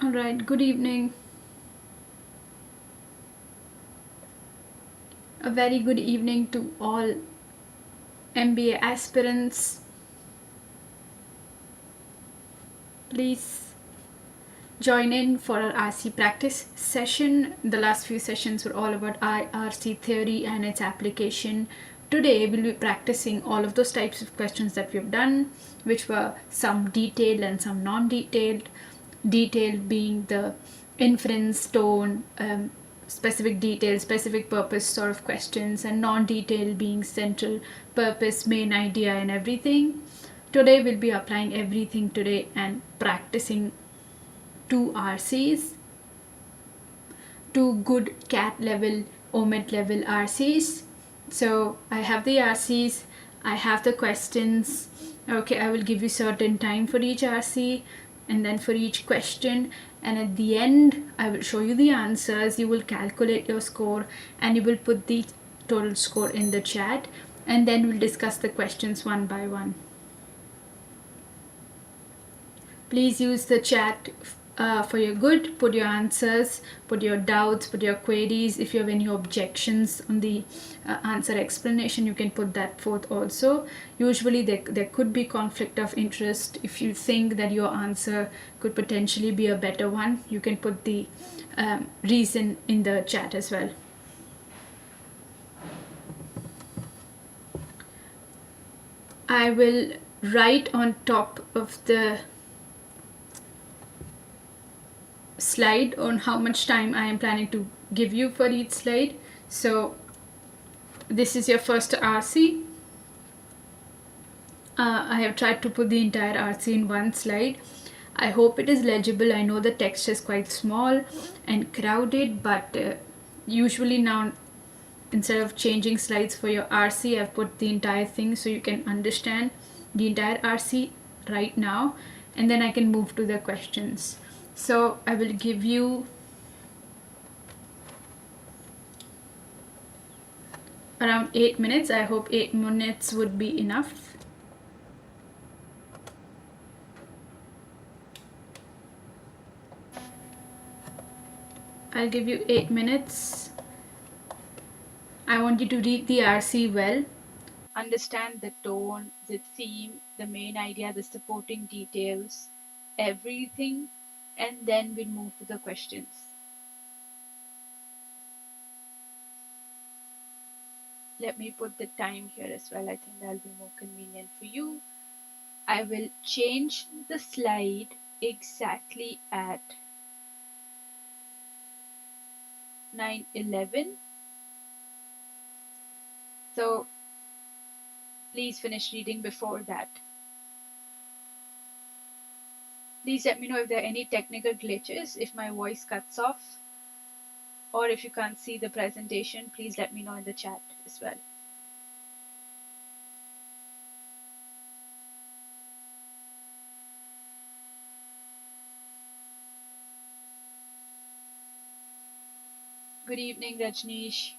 All right, good evening. A very good evening to all MBA aspirants. Please join in for our RC practice session. The last few sessions were all about IRC theory and its application. Today we'll be practicing all of those types of questions that we've done, which were some detailed and some non-detailed. Detailed being the inference, tone, specific detail, specific purpose sort of questions, and non-detailed being central purpose, main idea, and everything. Today we'll be applying everything today and practicing two RCs, two good cat level, OMET level RCs. So I have the RCs, I have the questions. Okay, I will give you certain time for each RC and then for each question, and at the end I will show you the answers. You will calculate your score and you will put the total score in the chat, and then we'll discuss the questions one by one. Please use the chat for your good. Put your answers, put your doubts, put your queries. If you have any objections on the answer explanation, you can put that forth also. Usually there could be conflict of interest. If you think that your answer could potentially be a better one, you can put the reason in the chat as well. I will write on top of the slide on how much time I am planning to give you for each slide. So this is your first RC. I have tried to put the entire RC in one slide. I hope it is legible. I know the text is quite small and crowded, but usually now instead of changing slides for your RC, I've put the entire thing so you can understand the entire RC right now, and then I can move to the questions. So I will give you around 8 minutes. I hope 8 minutes would be enough. I'll give you 8 minutes. I want you to read the RC well, understand the tone, the theme, the main idea, the supporting details, everything, and then we'll move to the questions. Let me put the time here as well. I think that'll be more convenient for you. I will change the slide exactly at 9:11. So please finish reading before that. Please let me know if there are any technical glitches, if my voice cuts off, or if you can't see the presentation, please let me know in the chat as well. Good evening, Rajneesh.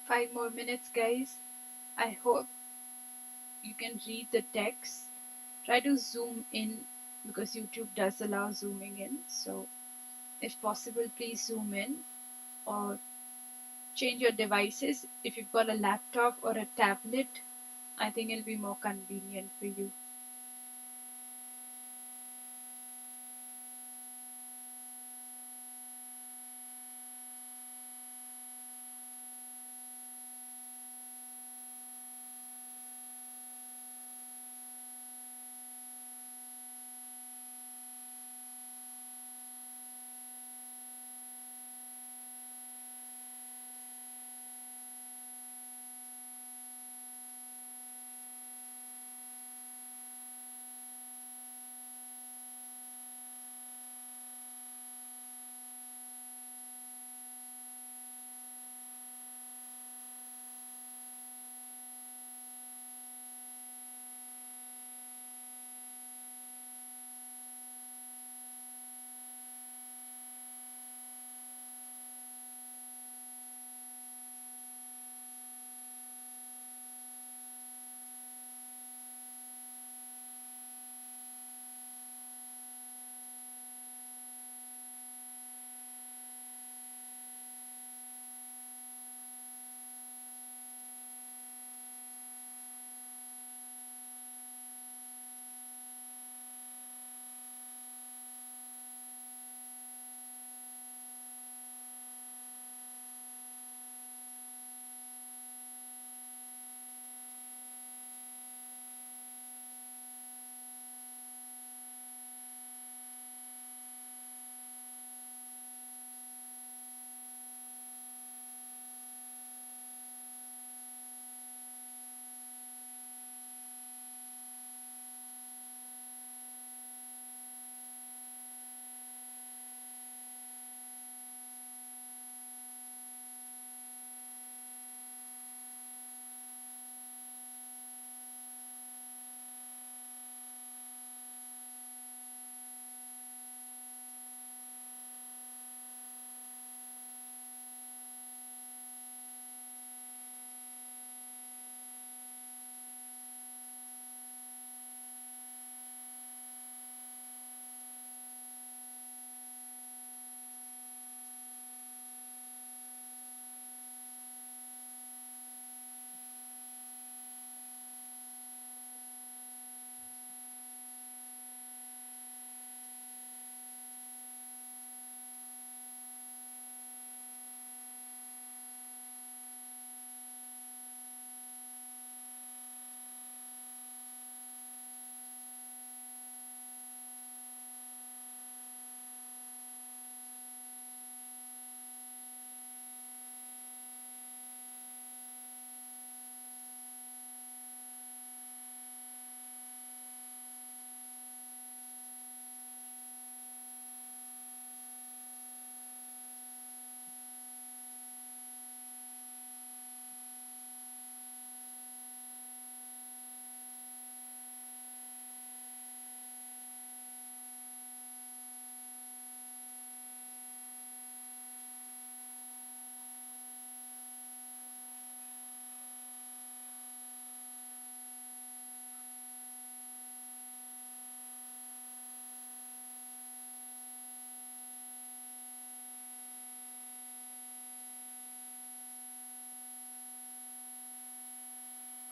5 more minutes, guys. I hope you can read the text. Try to zoom in because YouTube does allow zooming in. So, if possible, please zoom in or change your devices. If you've got a laptop or a tablet, I think it'll be more convenient for you.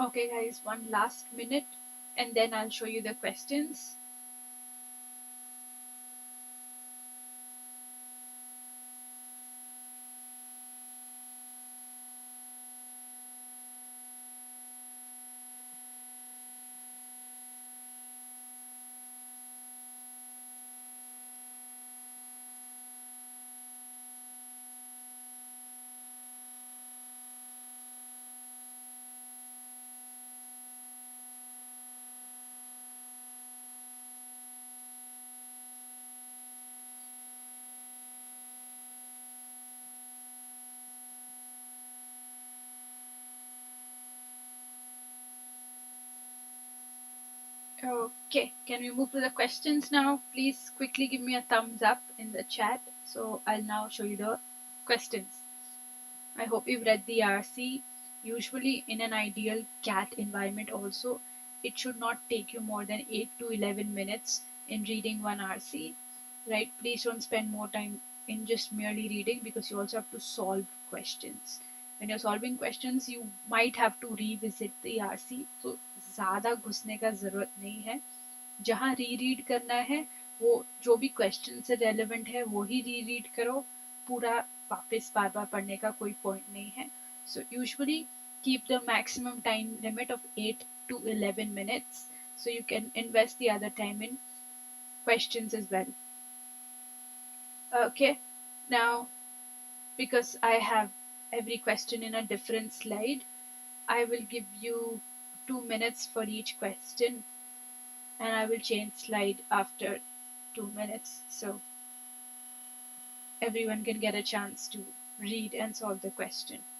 Okay, guys, one last minute and then I'll show you the questions. Okay, can we move to the questions now? Please quickly give me a thumbs up in the chat. So I'll now show you the questions. I hope you've read the RC. Usually, in an ideal CAT environment, also, it should not take you more than 8 to 11 minutes in reading one RC, right? Please don't spend more time in just merely reading because you also have to solve questions. When you're solving questions, you might have to revisit the RC. So, ज़्यादा घुसने का ज़रूरत नहीं है. जहाँ रीरीड करना है वो जो भी क्वेश्चन से रेलेवेंट है वो ही रीरीड करो. पूरा वापस बार बार पढ़ने का कोई पॉइंट नहीं है. So usually keep the maximum time limit of 8 to 11 minutes so you can invest the other time in questions as well. Okay, now because I have every question in a different slide, I will give you 2 minutes for each question and I will change slide after 2 minutes so everyone can get a chance to read and solve the question.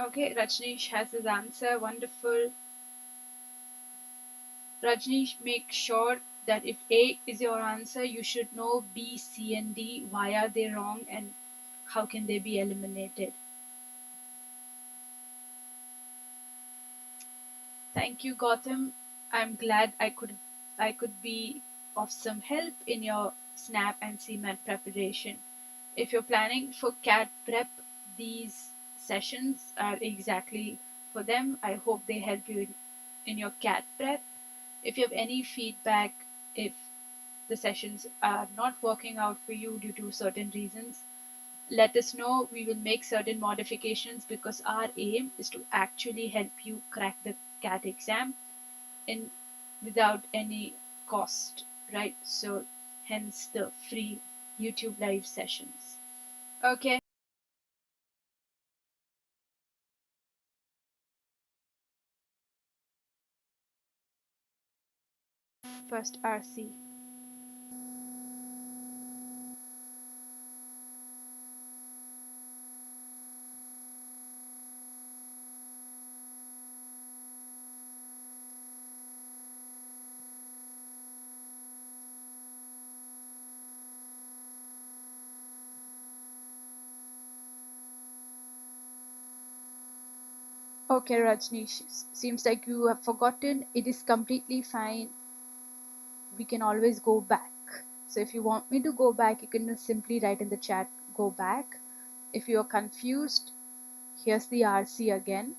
Okay, Rajneesh has his answer. Wonderful. Rajneesh, make sure that if A is your answer, you should know B, C, and D. Why are they wrong and how can they be eliminated? Thank you, Gautam. I'm glad I could be of some help in your SNAP and CMAT preparation. If you're planning for CAT prep, these sessions are exactly for them. I hope they help you in your CAT prep. If you have any feedback, if the sessions are not working out for you due to certain reasons, let us know. We will make certain modifications because our aim is to actually help you crack the CAT exam in without any cost, right? So hence the free YouTube live sessions. Okay. First RC. Okay, Rajneesh, seems like you have forgotten. It is completely fine. We can always go back. So if you want me to go back, you can just simply write in the chat, go back. If you are confused, here's the RC again.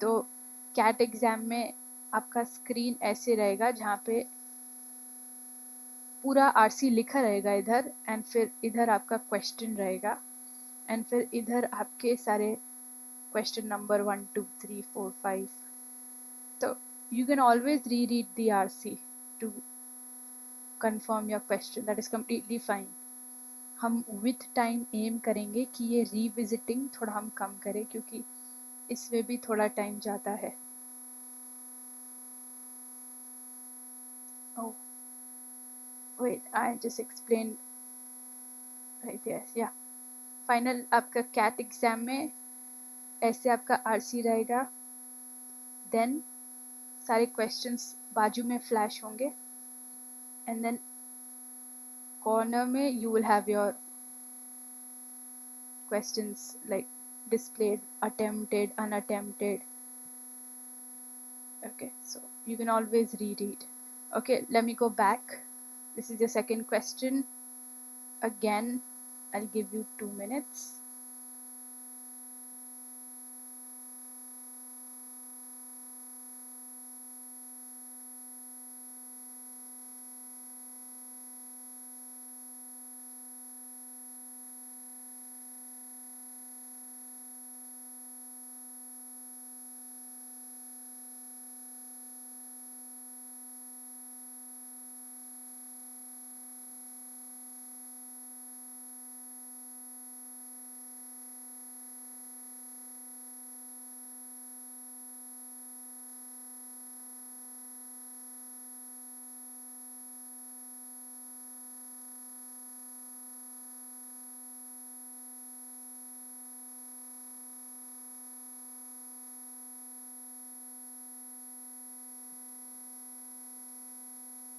तो cat exam में आपका screen ऐसे रहेगा जहाँ पे पूरा RC लिखा रहेगा इधर एंड फिर इधर आपका क्वेश्चन रहेगा एंड फिर इधर आपके सारे क्वेश्चन नंबर 1 2 3 4 5. तो you can always reread the RC to confirm your question. That is completely fine. हम with time aim करेंगे कि ये revisiting थोड़ा हम कम करें क्योंकि इसमें भी थोड़ा टाइम जाता है. Oh, wait, I just explained right there. Yeah. Final आपका कैट एग्जाम में ऐसे आपका आरसी रहेगा. देन सारे क्वेश्चंस बाजू में फ्लैश होंगे एंड देन corner में you will have your questions like displayed, attempted, unattempted. Okay, so you can always reread. Okay, let me go back. This is the second question. Again, I'll give you 2 minutes.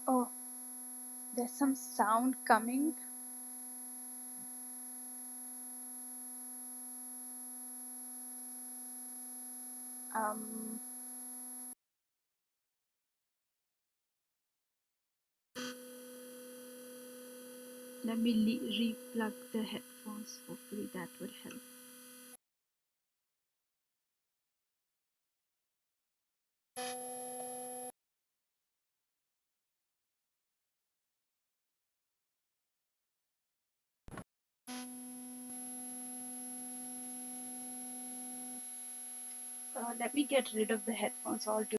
Oh, there's some sound coming. Um, Let me re-plug the headphones. Hopefully that would help. Let me get rid of the headphones altogether.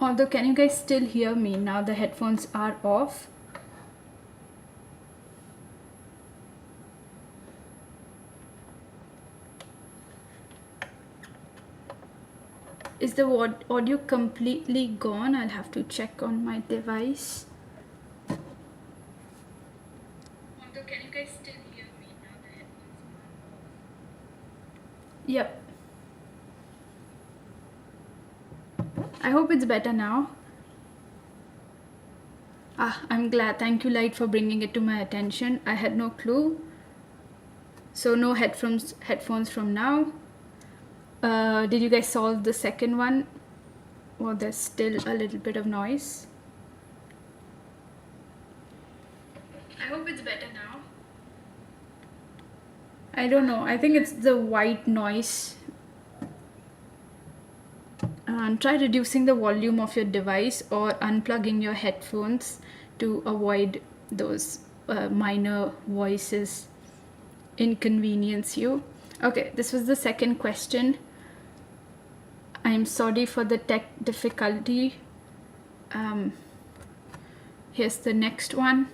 Although, can you guys still hear me now? The headphones are off. Is the audio completely gone? I'll have to check on my device. Although, can you guys still hear me now? The headphones are off. Yep. I hope it's better now. I'm glad. Thank you, Light, for bringing it to my attention. I had no clue. So no headphones from now. Did you guys solve the second one? Well, there's still a little bit of noise. I hope it's better now. I don't know. I think it's the white noise. Try reducing the volume of your device or unplugging your headphones to avoid those minor voices inconvenience you. Okay, this was the second question. I'm sorry for the tech difficulty. Here's the next one.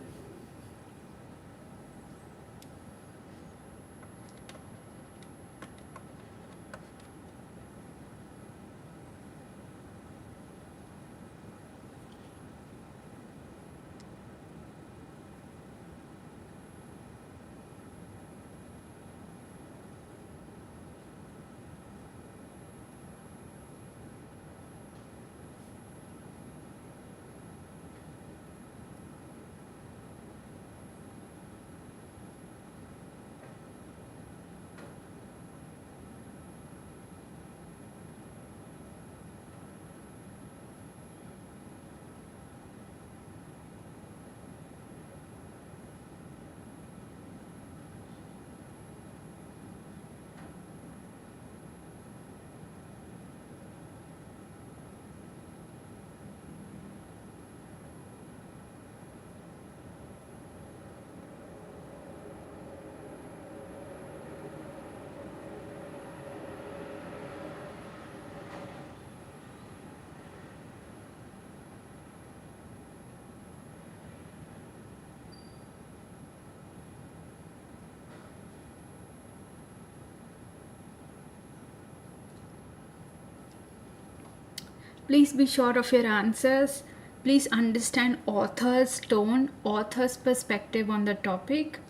Please be sure of your answers. Please understand author's tone, author's perspective on the topic.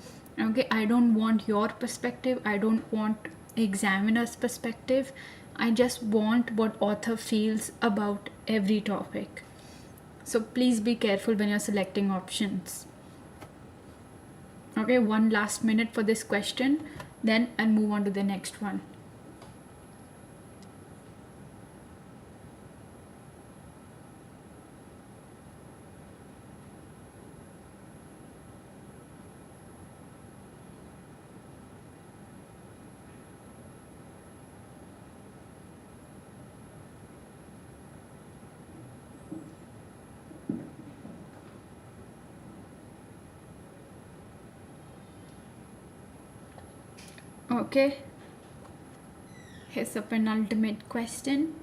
Okay, I don't want your perspective, I don't want examiner's perspective. I just want what author feels about every topic. So please be careful when you're selecting options. Okay, one last minute for this question, then I'll move on to the next one. Okay, here's a penultimate question.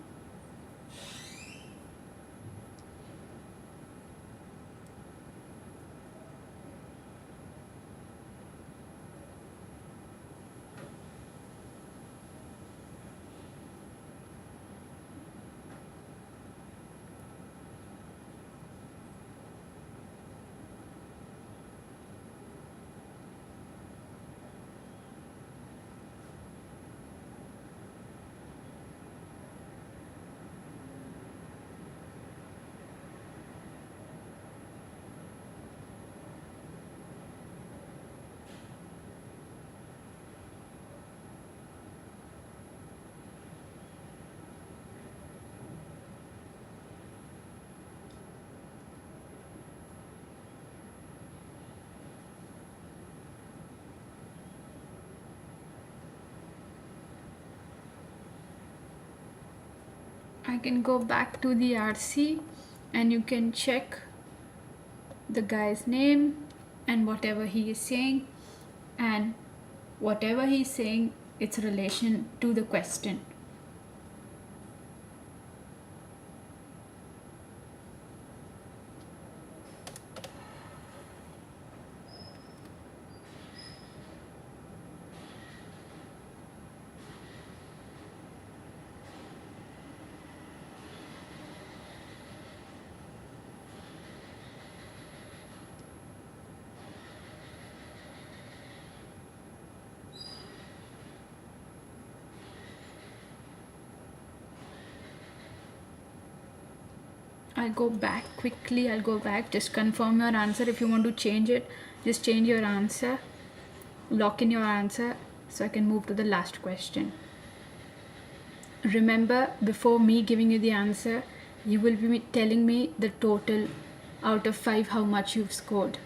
I can go back to the RC and you can check the guy's name and whatever he is saying, and whatever he's saying, its relation to the question. I'll go back quickly. I'll go back. Just confirm your answer. If you want to change it, just change your answer. Lock in your answer so I can move to the last question. Remember, before me giving you the answer, you will be telling me the total out of 5, how much you've scored.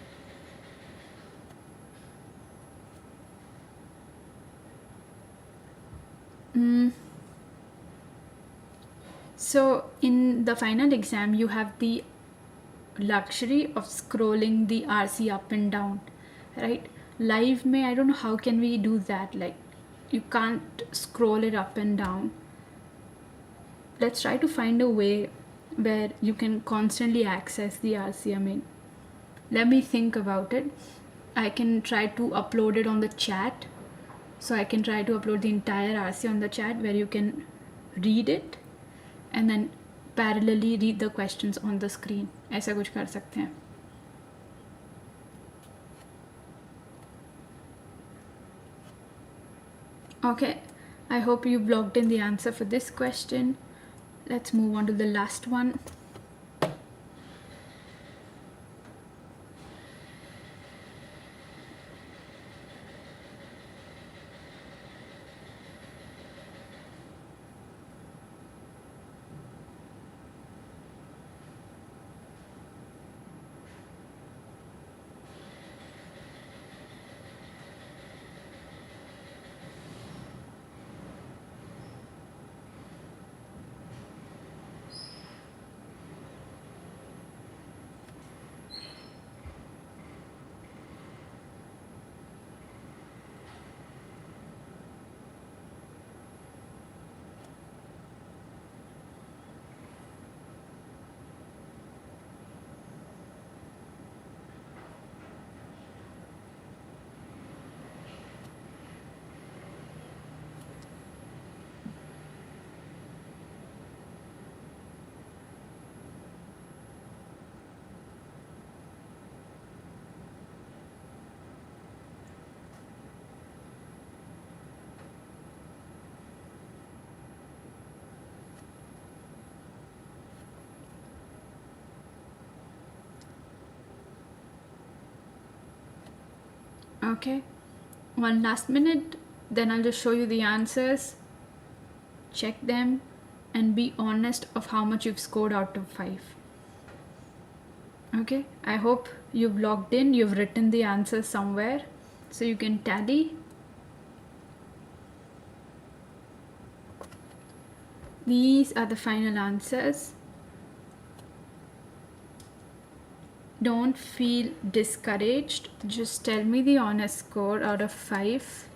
So in the final exam, you have the luxury of scrolling the RC up and down, right? Live may, I don't know how can we do that. Like, you can't scroll it up and down. Let's try to find a way where you can constantly access the RC. I mean, let me think about it. I can try to upload it on the chat. So I can try to upload the entire RC on the chat where you can read it and then parallelly read the questions on the screen. ऐसा कुछ कर सकते हैं. Okay, I hope you've logged in the answer for this question. Let's move on to the last one. Okay, 1 last minute, then I'll just show you the answers, check them, and be honest of how much you've scored out of 5. Okay, I hope you've logged in, you've written the answers somewhere so you can tally. These are the final answers. Don't feel discouraged, just tell me the honest score out of 5.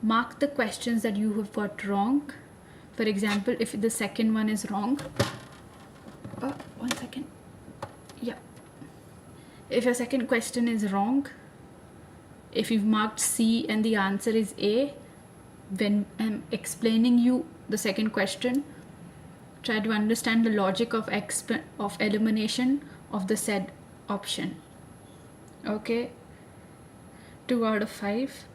Mark the questions that you have got wrong. For example, if the second one is wrong, 1 second. Yeah. If your second question is wrong, if you've marked C and the answer is A, when I'm explaining you the second question, try to understand the logic of elimination of the said option. Okay, 2 out of 5.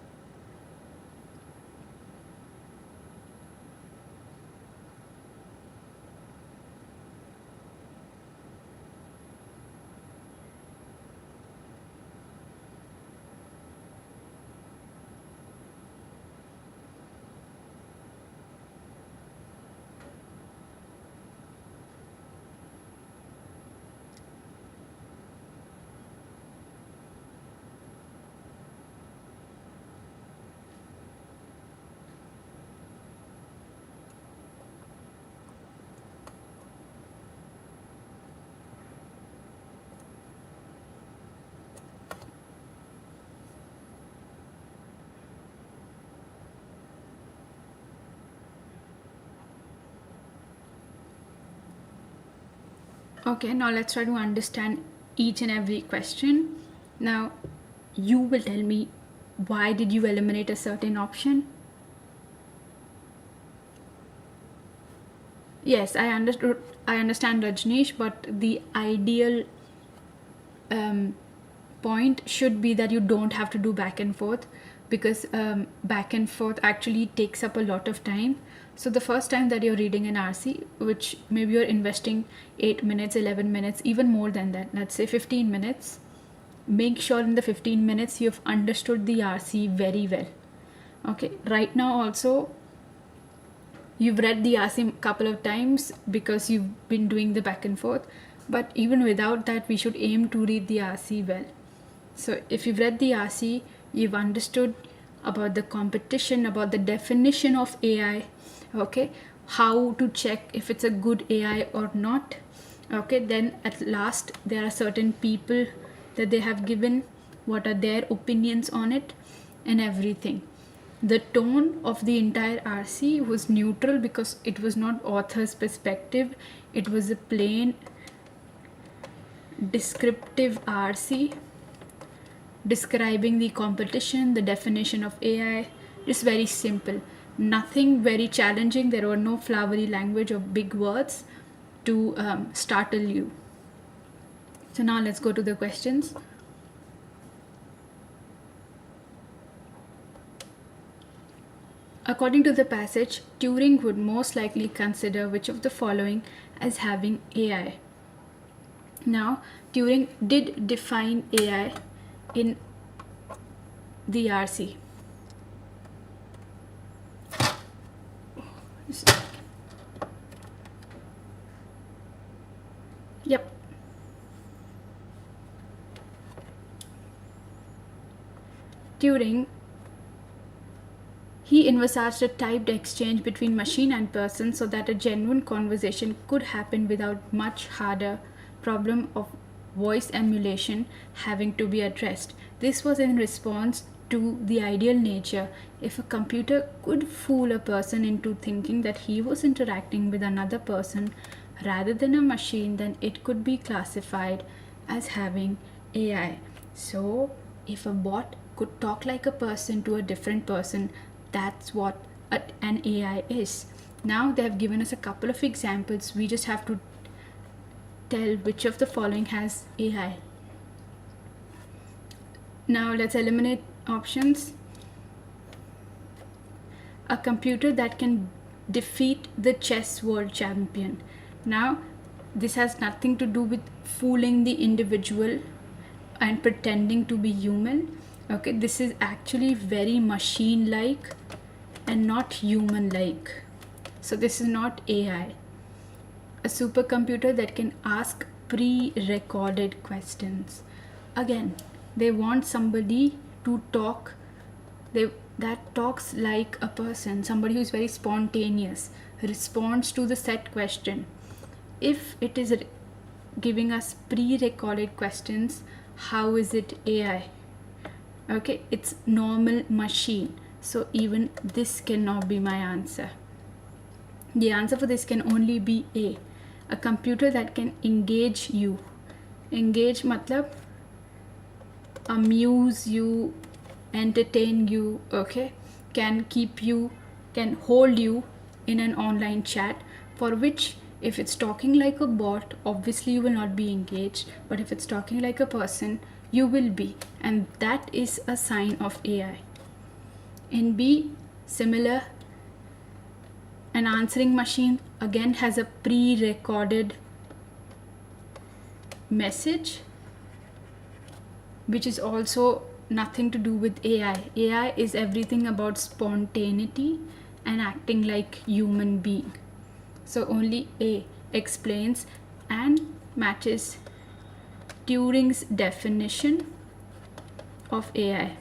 Okay, now let's try to understand each and every question. Now, you will tell me, why did you eliminate a certain option? Yes, I understand, Rajneesh, but the ideal point should be that you don't have to do back and forth, because back and forth actually takes up a lot of time. So the first time that you're reading an RC, which maybe you're investing 8 minutes, 11 minutes, even more than that, let's say 15 minutes, make sure in the 15 minutes you've understood the RC very well. Okay, right now also you've read the RC a couple of times because you've been doing the back and forth, but even without that we should aim to read the RC well. So if you've read the RC, you've understood about the competition, about the definition of AI, okay, how to check if it's a good AI or not. Okay, then at last there are certain people that they have given, what are their opinions on it and everything. The tone of the entire RC was neutral because it was not author's perspective, it was a plain descriptive RC describing the competition, the definition of AI. It's very simple, nothing very challenging. There were no flowery language or big words to startle you. So now let's go to the questions. According to the passage, Turing would most likely consider which of the following as having AI. Now, Turing did define AI in the RC. Yep. Turing, he envisaged a typed exchange between machine and person so that a genuine conversation could happen without much harder problem of voice emulation having to be addressed. This was in response to the ideal nature. If a computer could fool a person into thinking that he was interacting with another person rather than a machine, then it could be classified as having AI. So if a bot could talk like a person to a different person, that's what an AI is. Now they have given us a couple of examples. We just have to tell which of the following has AI. Now let's eliminate options. A computer that can defeat the chess world champion. Now this has nothing to do with fooling the individual and pretending to be human. Okay, this is actually very machine-like and not human-like. So this is not AI. A supercomputer that can ask pre-recorded questions. Again, they want somebody to talk that talks like a person, somebody who is very spontaneous, responds to the set question. If it is giving us pre-recorded questions, how is it AI? Okay, it's normal machine. So even this cannot be my answer. The answer for this can only be a computer that can engage you. Engage matlab amuse you, entertain you, okay, can keep you, can hold you in an online chat, for which if it's talking like a bot, obviously you will not be engaged, but if it's talking like a person, you will be, and that is a sign of AI. In B, similar, an answering machine again has a pre-recorded message, which is also nothing to do with AI. AI is everything about spontaneity and acting like human being. So only A explains and matches Turing's definition of AI.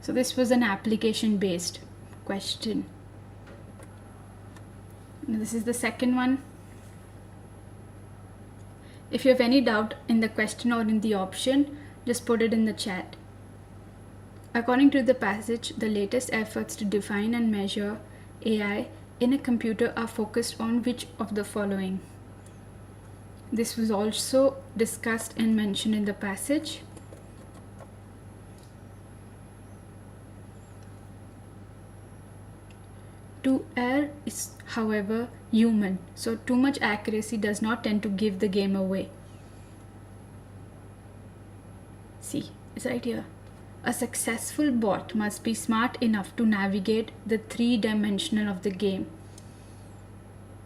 So this was an application based question. Now this is the second one. If you have any doubt in the question or in the option, just put it in the chat. According to the passage, the latest efforts to define and measure AI in a computer are focused on which of the following? This was also discussed and mentioned in the passage. To err is, however, human, so too much accuracy does not tend to give the game away. See, it's right here. A successful bot must be smart enough to navigate the three-dimensional of the game.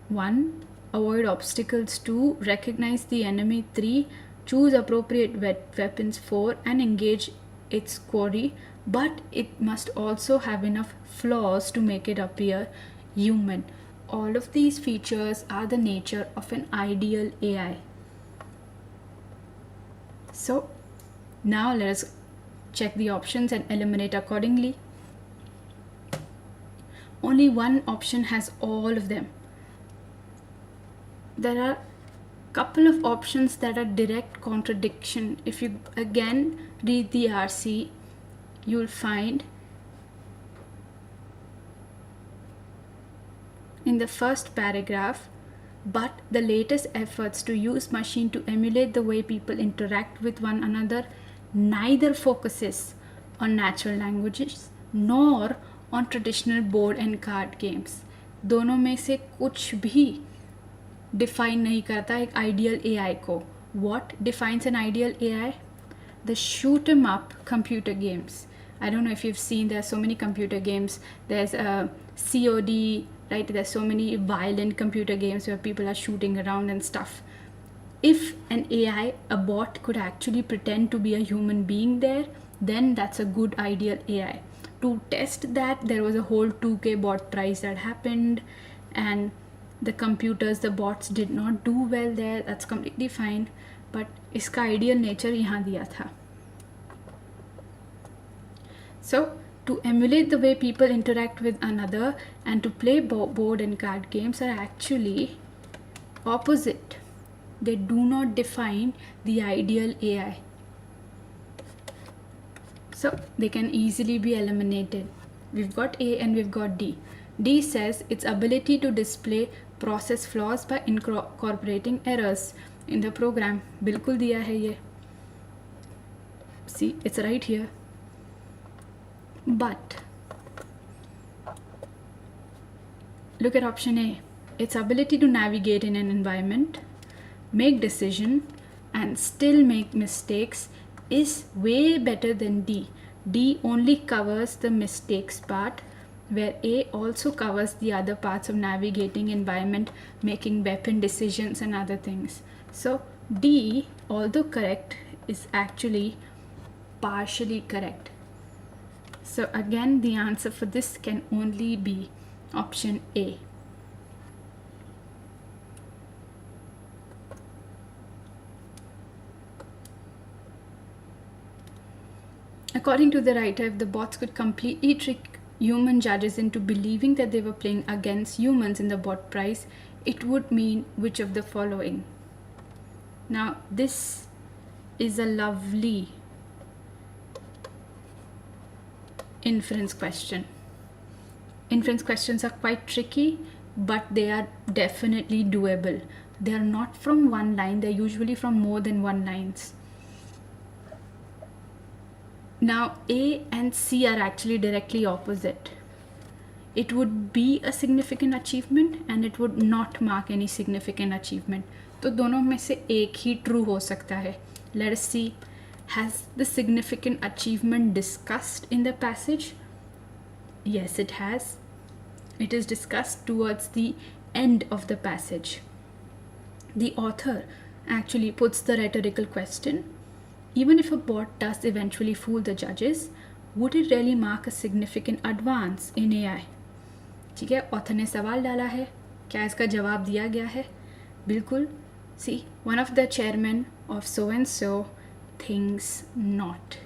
1. Avoid obstacles. 2. Recognize the enemy. 3. Choose appropriate weapons. 4. And engage its quarry. But it must also have enough flaws to make it appear human. All of these features are the nature of an ideal AI. So now let us check the options and eliminate accordingly. Only one option has all of them. There are a couple of options that are direct contradiction. If you again read the RC, you will find in the first paragraph, but the latest efforts to use machine to emulate the way people interact with one another neither focuses on natural languages nor on traditional board and card games. दोनों में से कुछ भी define नहीं करता एक ideal AI को. What defines an ideal AI? The shoot 'em up computer games. I don't know if you've seen, there are so many computer games. There's a COD, right? There's so many violent computer games where people are shooting around and stuff. If an AI, a bot, could actually pretend to be a human being there, then that's a good ideal AI. To test that, there was a whole 2K bot prize that happened, and the computers, the bots did not do well there. That's completely fine, but इसका ideal nature यहाँ दिया था. So to emulate the way people interact with another and to play board and card games are actually opposite. They do not define the ideal AI. So they can easily be eliminated. We've got A and we've got D. D says its ability to display process flaws by incorporating errors in the program. बिल्कुल दिया है ये. See, it's right here. But look at option A. Its ability to navigate in an environment, make decision, and still make mistakes is way better than D. D only covers the mistakes part, where A also covers the other parts of navigating environment, making weapon decisions and other things. So D, although correct, is actually partially correct. So again, the answer for this can only be option A. According to the writer, if the bots could completely trick human judges into believing that they were playing against humans in the bot prize, it would mean which of the following? Now, this is a lovely inference question. Inference questions are quite tricky, but they are definitely doable. They are not from one line, they're usually from more than one lines. Now, A and C are actually directly opposite. It would be a significant achievement and it would not mark any significant achievement. तो दोनों में से एक ही true हो सकता है. Let us see. Has the significant achievement discussed in the passage? Yes, it has. It is discussed towards the end of the passage. The author actually puts the rhetorical question, even if a bot does eventually fool the judges, would it really mark a significant advance in AI? ठीक है, author ने सवाल डाला है, क्या इसका जवाब दिया गया है? बिल्कुल. See, one of the chairmen of so and so thinks not.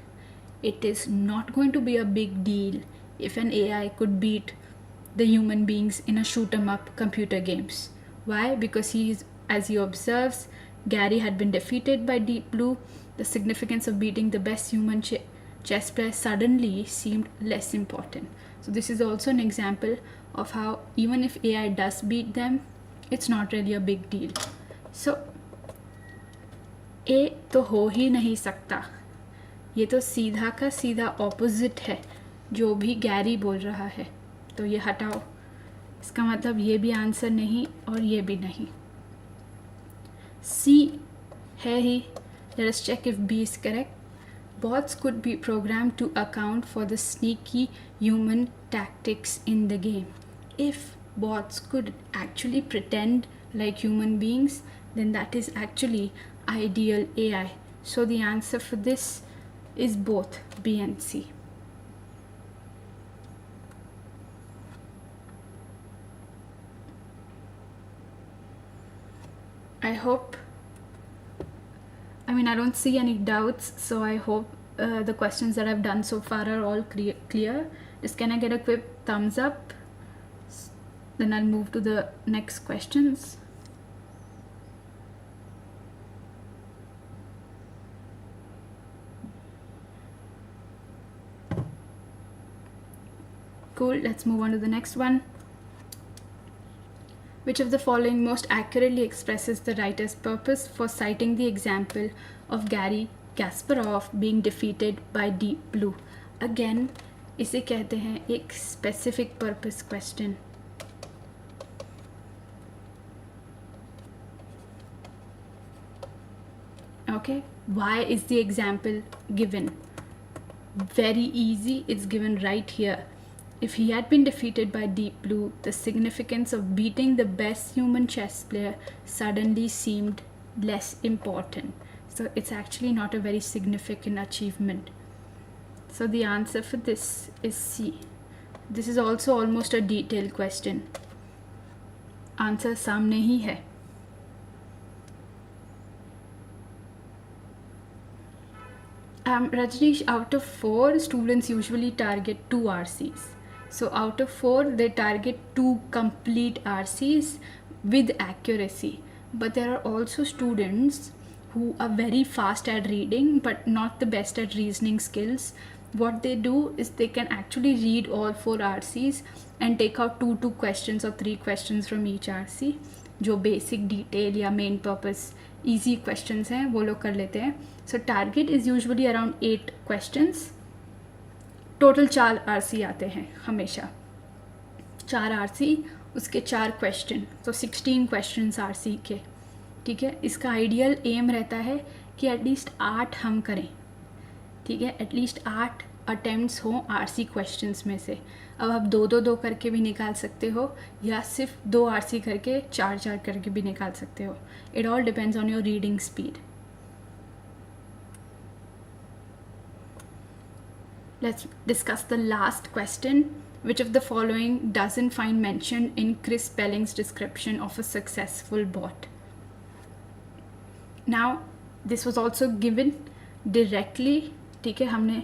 It is not going to be a big deal if an AI could beat the human beings in a shoot 'em up computer games. Why? Because as he observes, Gary had been defeated by Deep Blue. The significance of beating the best human chess player suddenly seemed less important. So this is also an example of how even if AI does beat them, it's not really a big deal. So A तो हो ही नहीं सकता. ये तो सीधा का सीधा opposite है जो भी गैरी बोल रहा है. तो ये हटाओ. इसका मतलब ये भी आंसर नहीं और ये भी नहीं. C है ही. Let us check if B is correct. Bots could be programmed to account for the sneaky human tactics in the game. If bots could actually pretend like human beings, then that is actually ideal AI. So the answer for this is both B and C. I don't see any doubts, so I hope the questions that I've done so far are all clear. Just can I get a quick thumbs up? Then I'll move to the next questions. Cool, let's move on to the next one. Which of the following most accurately expresses the writer's purpose for citing the example of Gary Kasparov being defeated by Deep Blue? Again, इसे कहते हैं एक specific purpose question. Okay, why is the example given? Very easy, it's given right here. If he had been defeated by Deep Blue, the significance of beating the best human chess player suddenly seemed less important. So it's actually not a very significant achievement. So the answer for this is C. This is also almost a detailed question. Answer सामने ही है. Rajneesh, out of 4, students usually target 2 RCs. So out of 4, they target 2 complete RCs with accuracy. But there are also students who are very fast at reading but not the best at reasoning skills. What they do is they can actually read all 4 RCs and take out 2 questions or 3 questions from each RC. जो basic detail या main purpose easy questions हैं वो लोग कर लेते हैं. So target is usually around 8 questions. Total 4 RC आते हैं हमेशा. 4 RC उसके 4 क्वेश्चन, तो 16 क्वेश्चंस RC के. ठीक है, इसका आइडियल एम रहता है कि एटलीस्ट 8 हम करें. ठीक है, एटलीस्ट 8 अटेम्प्ट्स हों RC क्वेश्चंस में से. अब आप 2 करके भी निकाल सकते हो या सिर्फ 2 RC करके 4 करके भी निकाल सकते हो. It all depends on your reading speed. Let's discuss the last question. Which of the following doesn't find mention in Chris Spelling's description of a successful bot? Now, this was also given directly. ठीक है, हमने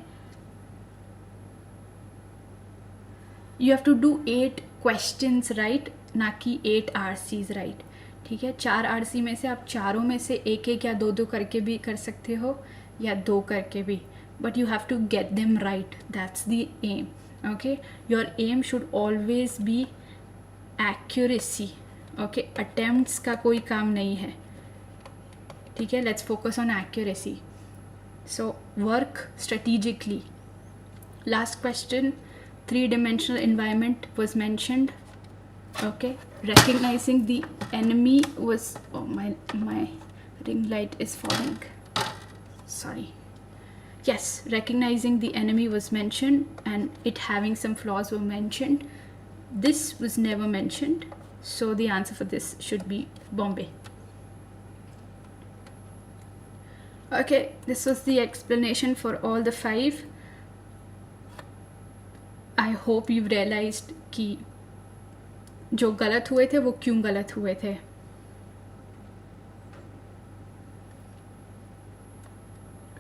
you have to do 8 questions right, ना कि 8 RCs right. ठीक है, 4 RC में से आप चारों में से एक एक या दो करके भी कर सकते हो या 2 करके भी, but you have to get them right. That's the aim. Okay, your aim should always be accuracy. Okay, attempts का कोई काम नहीं है. ठीक है, let's focus on accuracy. So work strategically. Last question, 3-dimensional environment was mentioned. Okay, recognizing the enemy was, oh, my ring light is falling, sorry. Yes, recognizing the enemy was mentioned and it having some flaws were mentioned. This was never mentioned, so the answer for this should be Bombay. Okay, this was the explanation for all the 5. I hope you've realized कि जो गलत हुए थे वो क्यों गलत हुए थे.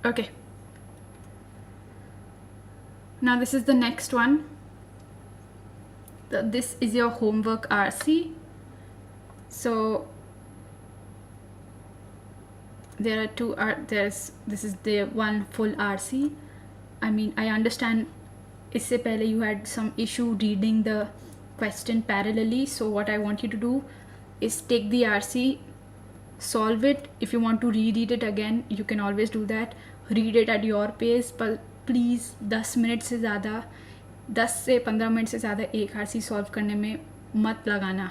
Okay. Now this is the next one. This is your homework RC. So there are 2 this is the one full RC. I mean, I understand इससे पहले you had some issue reading the question parallelly, so what I want you to do is take the RC, solve it. If you want to reread it again, you can always do that. Read it at your pace, but please 10 minute से ज़्यादा 10 से 15 minute से ज़्यादा एक RC solve करने में मत लगाना.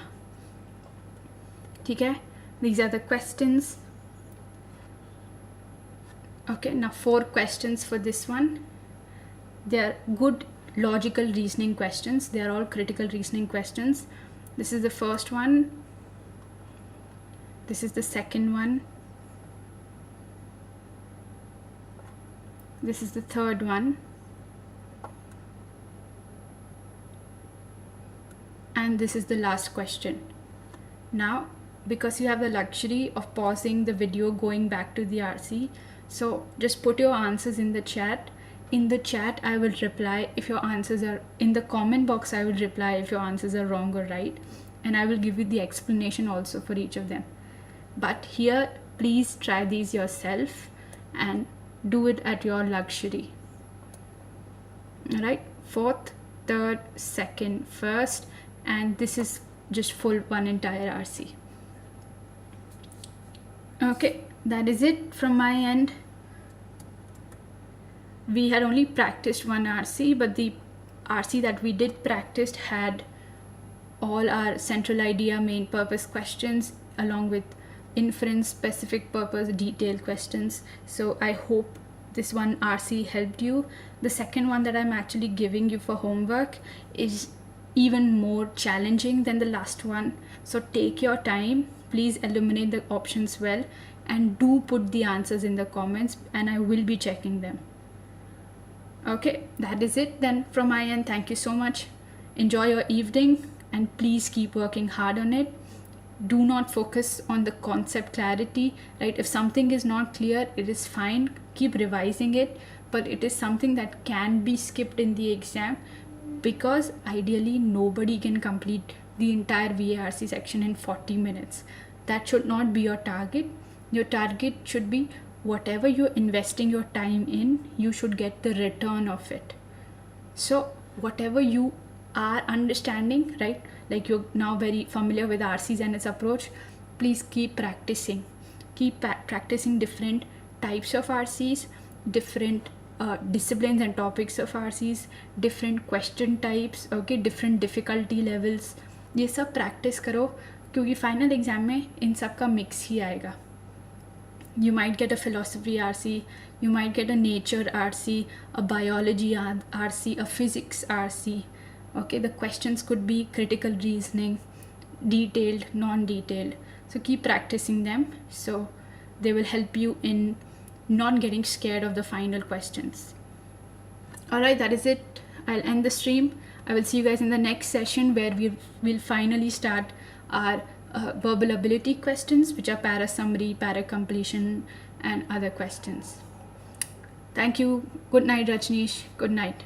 ठीक है, these are the questions. Okay, now 4 questions for this one. They are good logical reasoning questions. They are all critical reasoning questions. This is the first one. This is the second one. This is the third one. And this is the last question. Now, because you have the luxury of pausing the video, going back to the RC, so just put your answers in the chat. In the chat, I will reply if your answers are, in the comment box, I will reply if your answers are wrong or right. And I will give you the explanation also for each of them. But here, please try these yourself and do it at your luxury. Alright, 4th, 3rd, 2nd, 1st, and this is just full one entire RC. Okay, that is it from my end. We had only practiced one RC, but the RC that we did practice had all our central idea, main purpose questions along with inference, specific purpose, detailed questions. So I hope this one RC helped you. The second one that I'm actually giving you for homework is even more challenging than the last one. So take your time, please illuminate the options well, and do put the answers in the comments and I will be checking them. Okay, that is it then from my end. Thank you so much. Enjoy your evening and please keep working hard on it. Do not focus on the concept clarity, right? If something is not clear, it is fine. Keep revising it, but it is something that can be skipped in the exam because ideally nobody can complete the entire VARC section in 40 minutes. That should not be your target. Your target should be whatever you're investing your time in, you should get the return of it. So whatever you are understanding, right? Like you're now very familiar with RCs and its approach, please keep practicing. Keep practicing different types of RCs, different disciplines and topics of RCs, different question types, okay, different difficulty levels. ये सब practice करो क्योंकि final exam में इन सब का mix ही आएगा. You might get a philosophy RC, you might get a nature RC, a biology RC, a physics RC. Okay, the questions could be critical reasoning, detailed, non-detailed. So keep practicing them so they will help you in not getting scared of the final questions. Alright, that is it. I'll end the stream. I will see you guys in the next session where we will finally start our verbal ability questions, which are para summary, para completion, and other questions. Thank you. Good night, Rajneesh. Good night.